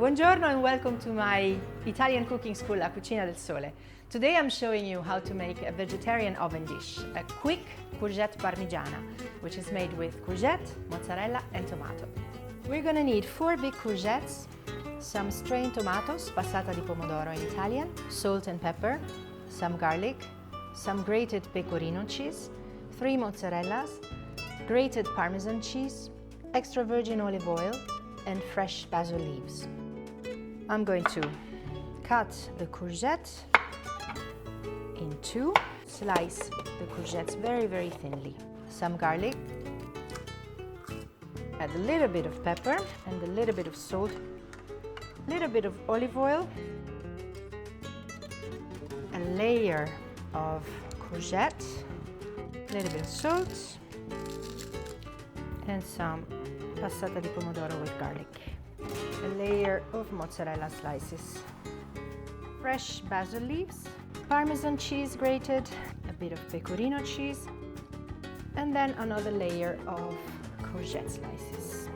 Buongiorno and welcome to my Italian cooking school, La Cucina del Sole. Today I'm showing you how to make a vegetarian oven dish, a quick courgette parmigiana, which is made with courgette, mozzarella and tomato. We're gonna need 4 big courgettes, some strained tomatoes, passata di pomodoro in Italian, salt and pepper, some garlic, some grated pecorino cheese, 3 mozzarellas, grated Parmesan cheese, extra virgin olive oil, and fresh basil leaves. I'm going to cut the courgette in 2, slice the courgettes very, very thinly. Some garlic, add a little bit of pepper and a little bit of salt, a little bit of olive oil, a layer of courgette, a little bit of salt, and some passata di pomodoro with garlic. A layer of mozzarella slices, fresh basil leaves, Parmesan cheese grated, a bit of pecorino cheese, and then another layer of courgette slices.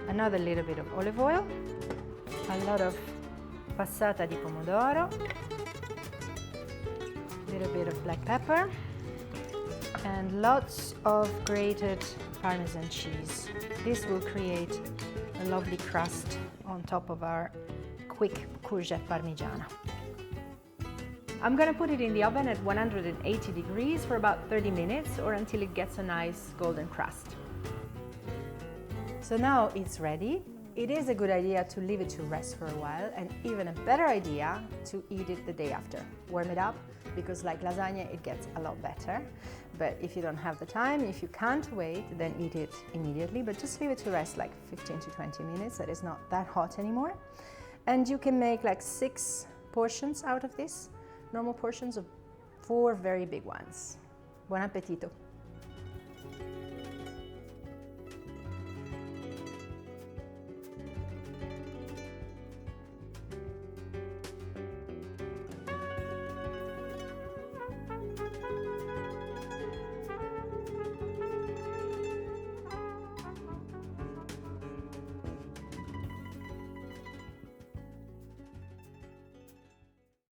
Another little bit of olive oil, a lot of passata di pomodoro, a little bit of black pepper, and lots of grated Parmesan cheese. This will create a lovely crust on top of our quick courgette parmigiana. I'm gonna put it in the oven at 180 degrees for about 30 minutes or until it gets a nice golden crust. So now it's ready. It is a good idea to leave it to rest for a while, and even a better idea to eat it the day after. Warm it up, because like lasagna it gets a lot better. But if you don't have the time, if you can't wait, then eat it immediately, but just leave it to rest like 15 to 20 minutes, that it's not that hot anymore. And you can make like 6 portions out of this, normal portions of 4 very big ones. Buon appetito!